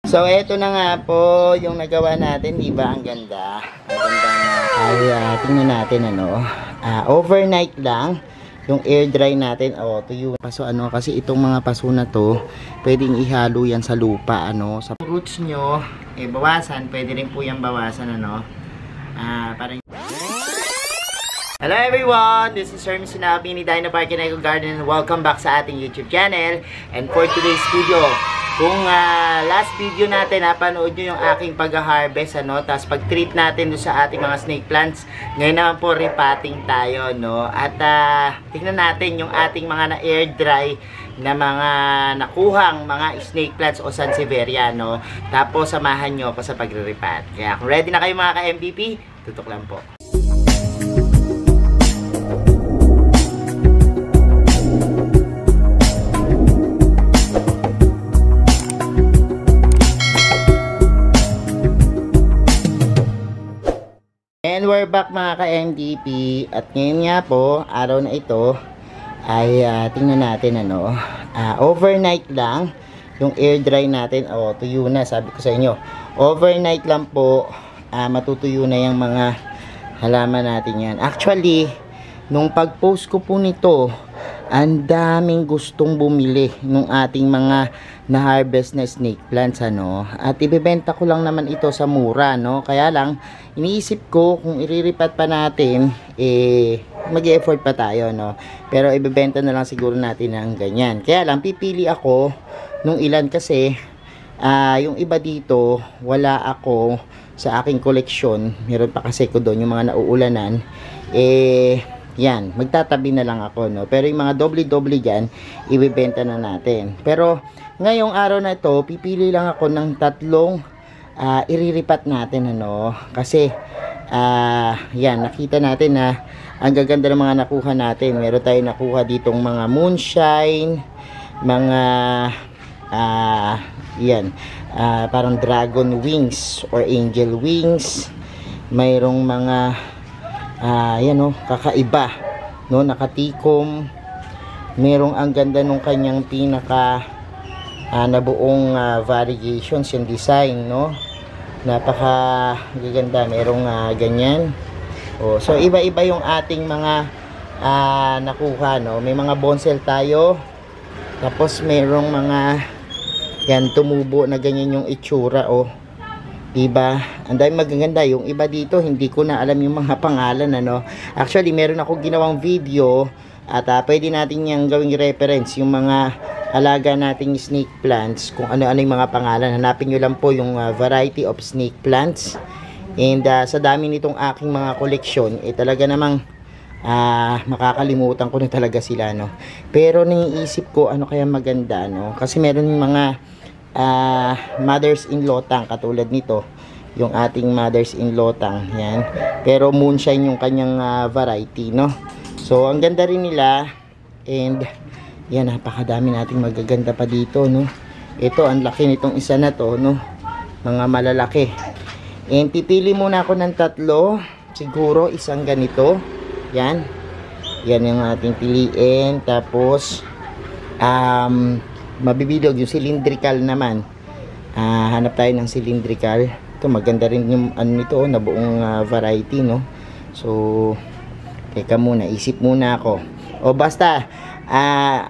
So, eto na nga po yung nagawa natin, di ba? Ang ganda. Ang ganda nga. Ay, tingnan natin, overnight lang yung air dry natin. Tuyo. Paso, kasi itong mga paso na to, pwedeng ihalo yan sa lupa, sa roots nyo, bawasan. Pwede rin po yung bawasan, parang... Hello everyone! This is Sir Sinabi ni Dino Park and Eco Garden. Welcome back sa ating YouTube channel. And for today's video, kung last video natin, napanood nyo yung aking pag-harvest, tapos pag-treat natin doon sa ating mga snake plants. Ngayon naman po, repotting tayo, At tingnan natin yung ating mga na-air dry na mga nakuhang mga snake plants o Sansevieria, Tapos samahan nyo ako sa pagre-repot. Kaya kung ready na kayo mga ka-MVP, tutok lang po. And we're back mga ka-MDP. At ngayon nga po, araw na ito ay tingnan natin overnight lang yung air dry natin. Tuyo na, sabi ko sa inyo. Overnight lang po, matutuyo na yung mga halaman natin yan. Actually, nung pag-post ko po nito, ang daming gustong bumili nung ating mga na-harvest na snake plants, At ibebenta ko lang naman ito sa mura, Kaya lang, iniisip ko kung iriripat pa natin, mag-e-effort pa tayo, Pero ibebenta na lang siguro natin ng ganyan. Kaya lang, pipili ako nung ilan kasi, yung iba dito, wala ako sa aking koleksyon. Meron pa kasi ko doon yung mga nauulanan. Yan, magtatabi na lang ako, Pero yung mga doble-doble dyan, ibibenta na natin. Pero, ngayong araw na ito, pipili lang ako ng tatlong iriripat natin, Kasi, yan, nakita natin na ang gaganda ng mga nakuha natin. Meron tayong nakuha ditong mga moonshine, mga, yan, parang dragon wings or angel wings. Mayroong mga, yan, kakaiba, nakatikom. Merong ang ganda nung kanyang pinaka nabuong variations yung design, napaka gaganda. Merong ganyan. So iba-iba yung ating mga nakuha, may mga bonsel tayo, tapos merong mga yan tumubo na ganyan yung itsura, diba? Ang dami magaganda. Yung iba dito, hindi ko na alam yung mga pangalan, Actually, meron ako ginawang video at pwede natin yung gawing reference, yung mga alaga nating snake plants, kung ano-ano yung mga pangalan. Hanapin nyo lang po yung variety of snake plants. And sa dami nitong aking mga koleksyon, talaga namang makakalimutan ko na talaga sila, Pero naiisip ko, ano kaya maganda, Kasi meron yung mga mothers-in-law tang katulad nito, yung ating mothers-in-law tang yan, pero moonshine yung kanyang variety, So ang ganda rin nila. And yan, napakadami nating magaganda pa dito, Ito, ang laki nitong isa na to, mga malalaki. And pipili muna ako ng tatlo, siguro isang ganito, yan yung ating piliin. Tapos mabibilog yung cylindrical naman. Hanap tayo ng cylindrical. Ito, maganda rin yung nito, na buong variety, So teka muna, isip muna ako. Basta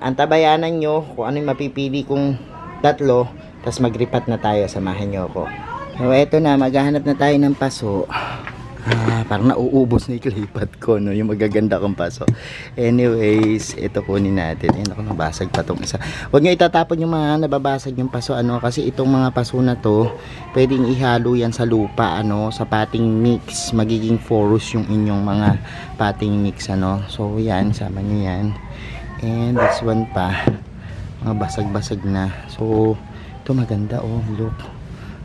antabayanan nyo kung ano yung mapipili kong tatlo, tapos magripat na tayo. Samahan nyo ako. So eto na, maghahanap na tayo ng paso. Parang nauubos na iklipat ko, yung magaganda kong paso. Anyways, ito kunin natin. Ako, nabasag pa tong isa. Huwag nyo itatapon yung mga nababasag yung paso, kasi itong mga paso na to, pwedeng ihalo yan sa lupa, sa potting mix. Magiging porous yung inyong mga potting mix, So yan, sama nyo yan. And this one pa, mga basag-basag na. So ito maganda, look.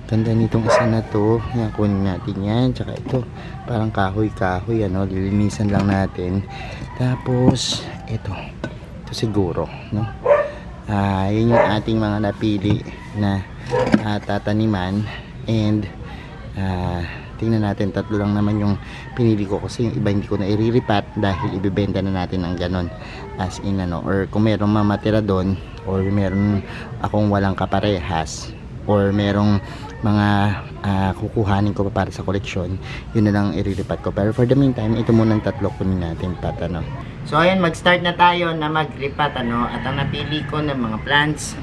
Ganda nitong isa na to. Yan, kunin natin yan. Tsaka ito, parang kahoy-kahoy, lilinisan lang natin. Tapos ito siguro, yun yung ating mga napili na tataniman. And tingnan natin, tatlo lang naman yung pinili ko kasi yung iba hindi ko na iriripat dahil ibibenta na natin ng ganon, as in or kung meron mamatira doon or meron akong walang kaparehas, or merong mga kukuhanin ko pa para sa koleksyon, yun na lang iriripat ko. Pero for the meantime, ito muna ang tatlo kunin natin pat ano. So ayun, mag-start na tayo na mag-ripat ano, at ang napili ko ng mga plants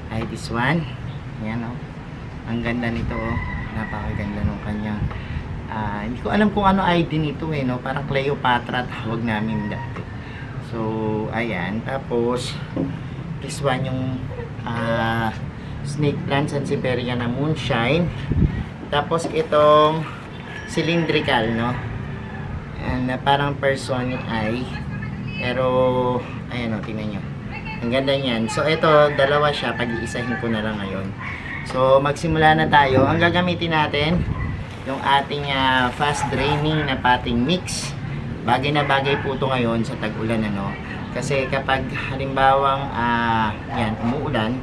ay this one. Ayan oh. Ang ganda nito oh. Napakaganda nung kanyang hindi ko alam kung ano ID nito eh, no? Parang Cleopatra tawag namin dati. So, ayan. Tapos, this one yung snake plant, Sansevieria na moonshine. Tapos, itong cylindrical, no? Na parang person eye. Pero, ayan o, tingnan nyo. Ang ganda niyan. So, ito, dalawa siya. Pag-iisahin ko na lang ngayon. So, magsimula na tayo. Ang gagamitin natin, yung ating fast draining na potting mix. Bagay na bagay po ito ngayon sa tag-ulan ano. Kasi kapag halimbawang yan, umuulan,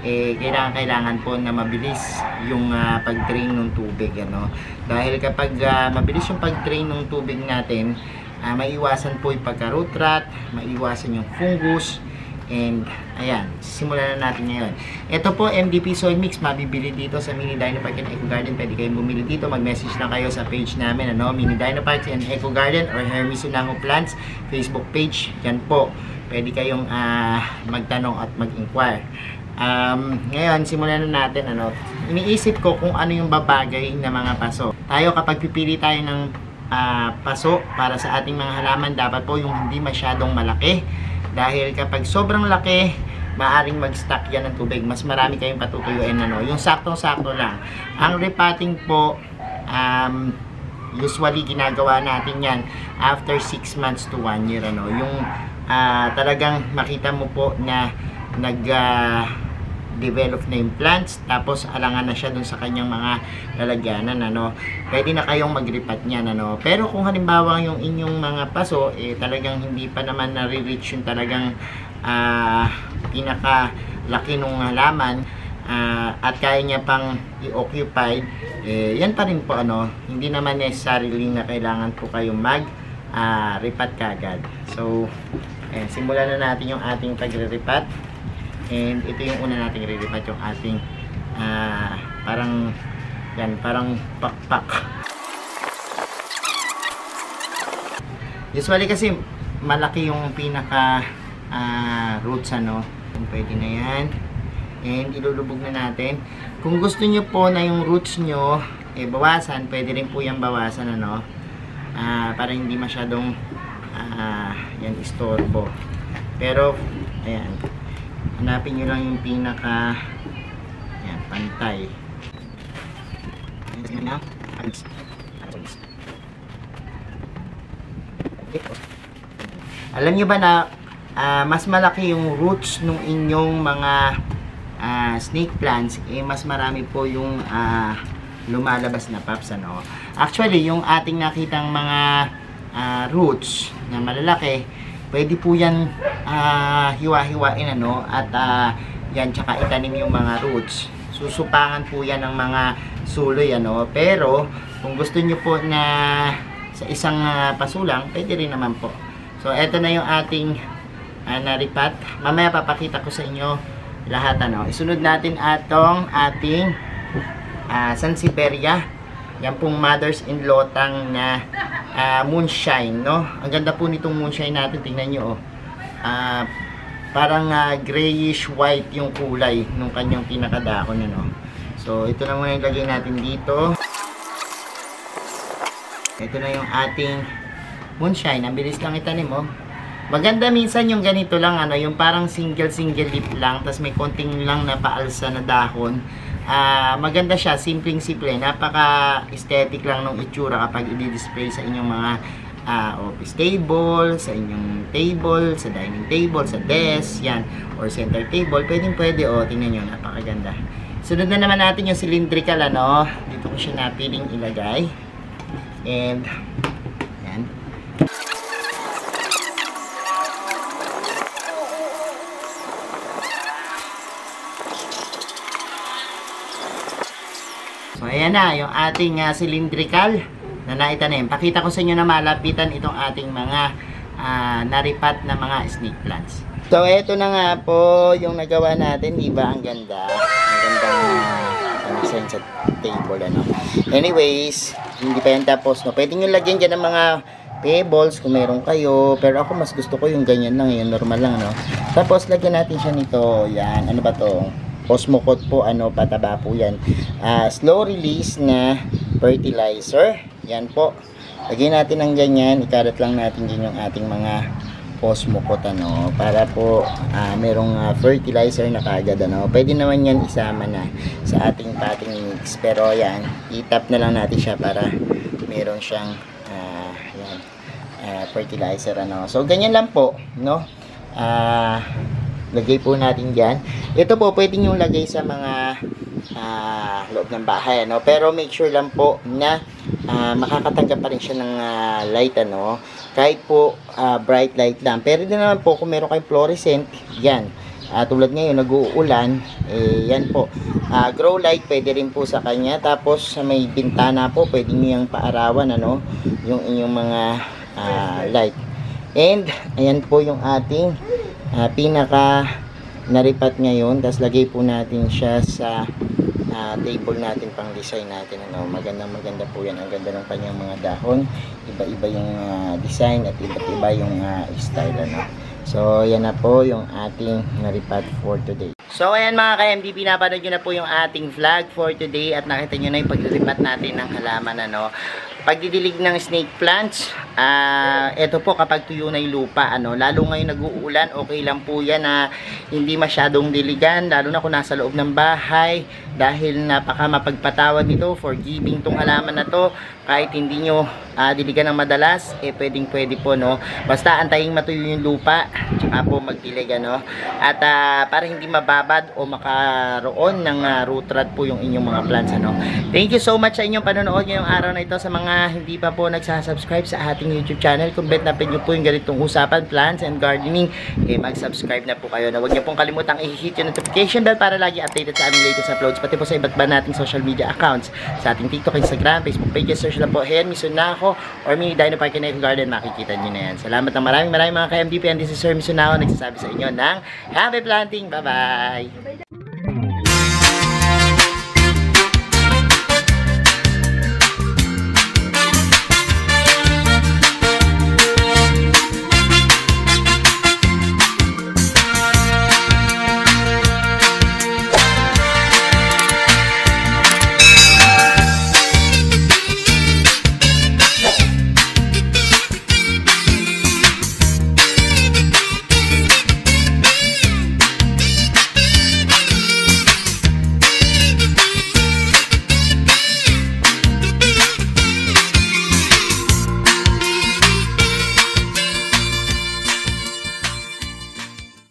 kailangan po na mabilis yung pag-drain ng tubig ano. Dahil kapag mabilis yung pag-drain ng tubig natin, maiwasan po yung pagka-root rot, maiwasan yung fungus. And ayan, simulan na natin ngayon. Ito po, MDP soil mix, mabibili dito sa Mini Dino Park and Eco Garden. Pwede kayong bumili dito, mag-message lang kayo sa page namin, ano, Mini Dino Park and Eco Garden or Hermes Unaho Plants Facebook page. Yan po, pwede kayong magtanong at mag-inquire. Ngayon, simulan na natin, ano. Iniisip ko kung ano yung babagay na mga paso. Tayo, kapag pipili tayo ng paso para sa ating mga halaman, dapat po yung hindi masyadong malaki. Dahil kapag sobrang laki, maaring mag-stack yan ng tubig. Mas marami kayong patutuyuin ano. Yung saktong-sakto lang. Ang repotting po, usually ginagawa natin yan after 6 months to 1 year ano. Yung talagang makita mo po na nag-develop na yung plants, tapos alangan na siya dun sa kanyang mga lalagyanan ano. Pwede na kayong mag-repot niyan ano. Pero kung halimbawa yung inyong mga paso talagang hindi pa naman na-reach yung talagang pinaka-laki nung halaman at kaya niya pang i-occupy, yan pa rin po ano. Hindi naman necessarily na kailangan po kayong mag-repot kagad. So simulan na natin yung ating pagre-repot. And ito yung una nating re-repot, yung ating parang yan, parang pakpak. Usually kasi malaki yung pinaka roots ano. Pwede na yan. And ilulubog na natin. Kung gusto nyo po na yung roots nyo bawasan, pwede rin po yung bawasan ano. Para hindi masyadong yan istorbo. Pero ayan, hanapin nyo lang yung pinaka yan, pantay. Alam nyo ba na mas malaki yung roots ng inyong mga snake plants, mas marami po yung lumalabas na pups ano. Actually, yung ating nakitang mga roots na malalaki, pwede po yan hiwa-hiwain ano, at yan, tsaka itanim yung mga roots. Susupangan po yan ng mga suloy ano. Pero kung gusto nyo po na sa isang pasulang, pwede rin naman po. So eto na yung ating naripat. Mamaya papakita ko sa inyo lahat ano. Isunod natin atong ating Sansevieria. Yan pong mothers-in-law tang na moonshine no. Ang ganda po nitong moonshine natin, tingnan nyo oh. Parang grayish white yung kulay nung kanyang pinakadakon ano. So ito na muna yung lagay natin dito. Ito na yung ating moonshine. Ang bilis lang itanim oh. Maganda minsan yung ganito lang ano, yung parang single leaf lang, tas may konting lang na paalsa na dahon. Maganda siya, simpleng-simple, napaka-aesthetic lang ng itsura kapag i-display sa inyong mga office table, sa inyong table, sa dining table, sa desk, yan, or center table, pwede oh, tingnan nyo, napakaganda. Sunod na naman natin yung cylindrical ano, dito ko siya napiling ilagay, and yan. So ayan na yung ating cylindrical na naitanim. Pakita ko sa inyo na malapitan itong ating mga naripat na mga snake plants. So eto na nga po yung nagawa natin, di ba? Ang ganda. Ang magandang design sa table, ano. Anyways, hindi pa yan tapos, no. Pwede nyo lagyan dyan ng mga pebbles kung meron kayo, pero ako mas gusto ko yung ganyan lang, yung normal lang, no. Tapos lagyan natin siya nito, yan, ano ba to, Osmocote po, ano, pataba po yan, slow release na fertilizer, yan po. Lagyan natin ng ganyan, ikarat lang natin din yung ating mga Osmocote, ano, para po merong fertilizer na kagad, ano. Pwede naman yan isama na sa ating potting mix, pero yan, itap na lang natin siya para meron siyang yan, fertilizer, ano. So ganyan lang po, no. Lagay po natin dyan. Ito po pwede nyo lagay sa mga loob ng bahay, ano, pero make sure lang po na makakatanggap pa rin siya ng light, ano, kahit po bright light lang. Pero din naman po kung meron kayong fluorescent, yan, tulad ngayon nag-uulan, yan po, grow light pwede rin po sa kanya. Tapos sa may bintana po pwede nyo yung paarawan, ano, yung inyong mga light. And ayan po yung ating pinaka naripat ngayon. Tapos lagay po natin siya sa table natin pang design natin, ano. Maganda po yan. Ang ganda ng kanyang mga dahon, iba-iba yung design at iba-iba yung style, ano. So yan na po yung ating naripat for today. So ayan mga ka-MD, pinapanood nyo na po yung ating vlog for today at nakita nyo na yung paglilipat natin ng halaman, ano. Pagdidilig ng snake plants, ito po kapag tuyo na yung lupa, ano, lalo ngayon nag-uulan, okay lang po yan na hindi masyadong diligan, lalo na kung nasa loob ng bahay, dahil napaka mapagpatawad nito, forgiving tong halaman na to. Kahit hindi nyo diligan ng madalas, pwedeng pwede po, no. Basta antayin matuyo yung lupa, tsaka po magdilig, ano. At para hindi mababad o makaroon ng root rot po yung inyong mga plants, ano. Thank you so much sa inyong panonood ngayong araw na ito. Sa mga hindi pa po nagsasubscribe sa ating YouTube channel, kung bet napin nyo po yung ganitong usapan, plants and gardening, mag-subscribe na po kayo, na huwag nyo pong kalimutang i-hit yung notification bell para lagi updated sa aming latest uploads, pati po sa iba't ba nating social media accounts, sa ating TikTok, Instagram, Facebook pages. Search lang po Hen Misunako or Mini Dino Park and Eco Garden, makikita nyo na yan. Salamat ng maraming mga ka-MDP, and this is Sir Misunako nagsasabi sa inyo ng happy planting. Bye bye.